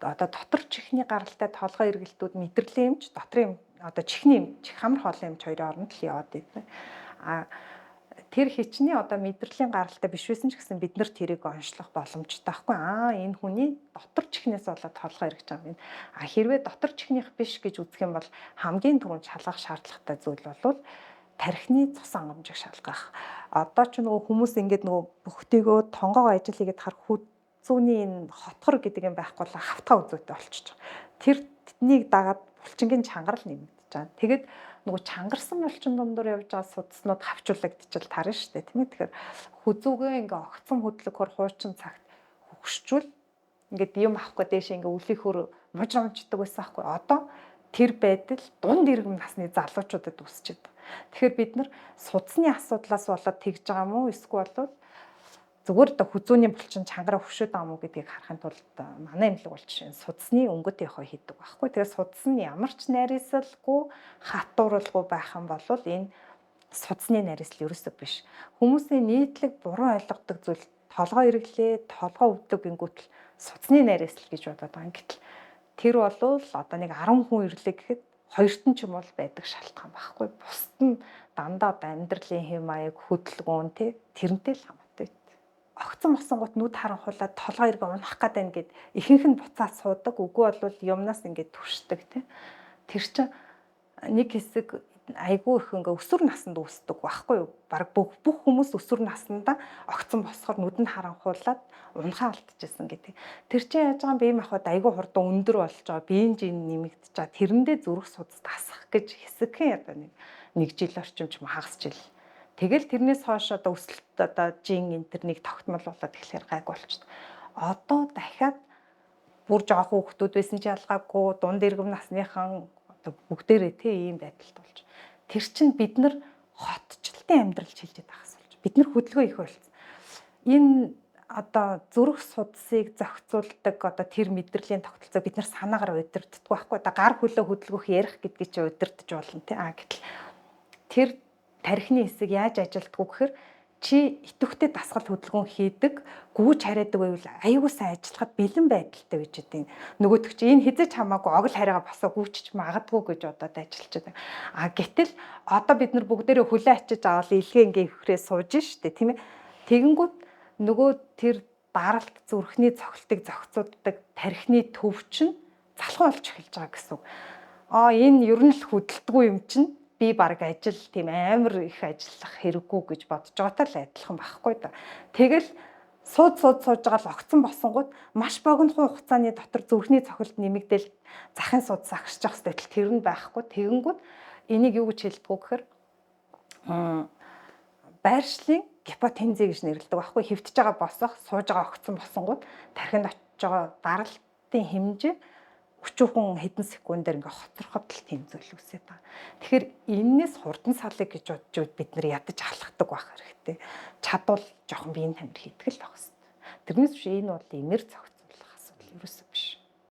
одоо дотор чихний гаралтай толгой эргэлтүүд мэдрэлийн эмч, дотрын одоо чихний эмч, хамар хоолой эмч хоёрын оронд л яваад идэв. Тэр хичнээн одоо мэдрэлийн гаралтай биш байсан ч гэсэн бид нар тэрийг онцлох боломжтой байхгүй. Энэ хүний дотор чихнээс болоод толгой эргэж байгаа юм. Хэрвээ дотор чихнийх биш гэж үзэх юм бол хамгийн түрүүнд шалгах шаардлагатай зүйл бол тархины цус ангамжийг шалгах. Одоо ч нөгөө хүмүүс ингээд нөгөө бөхтөөгөө тонгоогоо ажил хийгээд харах хүзүүний энэ хотгор гэдэг юм байхгүй л хавтгаа үзүүтэй болчихж байгаа. Тэрнийг дагаад булчингийн чангарал нэмэгдэж байгаа. Тэгээд нөгөө чангарсан булчин дундуур явж байгаа судаснууд хавчуулагдчихвал тарна шүү дээ, тийм ээ. Тэгэхээр хүзүүгээ ингээ огцон хөдлөхөөр хуучин цагт хөгшчүүл ингээд юм авахгүй дээш ингээ үлийнхөр мужрамчдаг байсан байхгүй. Одоо тэр байдал дунд иргэм насны залуучуудад үүсчихэд. Тэгэхээр бид нар судасны асуудлаас болоод тэгж байгаа мó эсвэл зүгээр одоо хүзүүний булчин чангараа хөшөөд байгаа мó гэдгийг харахын тулд манай эмнэлэг бол жишээ нь судасны өнгөт яхаа хийдэг байхгүй. Тэгэхээр судас нь ямар ч нарийсалгүй хатууралгүй байх юм бол энэ судасны нарийсал ерөөсөө биш. Хүмүүсийн нийтлэг буруу ойлгодог зүйл толгой эргэлээ, толгой өвдөг гингүүтэл судасны нарийсал гэж бодоод байгаа. Гэтэл тэр бол одоо нэг 10 хүн ирлээ гэхэд хоёрт нь ч юм бол байдаг шалтгаан байхгүй. Бусд нь дандаа амьдралын хэм маяг, хөдөлгөөн тий тэрнтэй л хамаатай. Огцон босонгууд нүд харанхуулаад толгой эргэ унах гээд байна гэд ихэнх нь буцаад суудаг. Үгүй бол юмнаас ингээд түшдэг тий. Тэр чинь нэг хэсэг айгүй их ингээ өсвөр наснд үүсдэг байхгүй юу? Бараг бүх хүмүүс өсвөр наснда огцон босохоор нүд нь харанхуулаад унахаа алдчихсан гэдэг. Тэр чинь яаж байгаа юм бэ? Бие махбод айгүй хурдан өндөр болж байгаа, биеийн жин нэмэгдэж байгаа. Тэрэндээ зүрх судас тасах гэж хэсэгхэн одоо нэг жил орчим ч хагас жил. Тэгэл тэрнээс хойш одоо өсөлт одоо жин интернийг тогтмол болоод эхлэхээр гайг болчихсон. Одоо дахиад бүр жоохон хүмүүс байсан ч ялгаагүй дунд иргэм насныхан одоо бүгдээрээ тийм ийм байдалд болж. Тэр чинь бид нар хотчлтын амьдрал шилжиж байхаас болж. Бид нар хөдөлгөөн их болсон. Энэ одоо зүрх судасыг зохицуулдаг одоо тэр мэдрэлийн тогтолцоо бид нар санаагаар удирддаг байхгүй. Одоо гар хөлөө хөдөлгөх ярих гэдгийг чи удирдах болно тий. Гэтэл тэр тархины хэсэг яаж ажилтдаг вэ гэхээр чи идэвхтэй дасгал хөдөлгөөн хийдэг, гүйж хараадаг байвал аюулгүй сайн ажиллахад бэлэн байдалтай байж байгаа. Нөгөөтг чи энэ хизэж хамаагүй огл хараагаа босоо гүйчих магадгүй гэж бодоод ажиллаж байгаа. Гэтэл одоо бид нар бүгдээрээ хөлөө ачиж аваад илгээ ингээ өвхрээ сууж штэ тийм ээ. Тэгэнгүүт нөгөө тэр даралт зүрхний цогцлтыг зохицуулдаг тархины төв чинь залхуу болж эхэлж байгаа гэсэн үг. Энэ ер нь л хөдөлтгүй юм чинь би баг ажил тийм амар их ажиллах хэрэггүй гэж бодож байгаатай л адилхан байхгүй да. Тэгэл сууж байгаа л огцон босонгууд маш богино хугацааны дотор зүрхний цохилт нэмэгдэл захын судас агшиж явах хэвэл тэр нь байхгүй. Тэгэнгүүт энийг юу гэж хэлдэг вэ гэхээр байршлын гипотензи гэж нэрлэдэг байхгүй. Хэвтэж байгаа босох, сууж байгаа огцон босонгууд тархинд очиж байгаа даралтын хэмжээ өчүүхэн хэдэн секундээр ингээ хоцроход л тийм зүйл үүсээд байгаа. Тэгэхээр энээс хурдан салыг гэж бодож бид нар ядаж алхдаг байх хэрэгтэй. Чадвал жоохон биеийн тамир хийдэг л байх хэрэгтэй. Тэрнээс биш энэ бол эмэр зохицуулах асуудал ерөөсөө биш.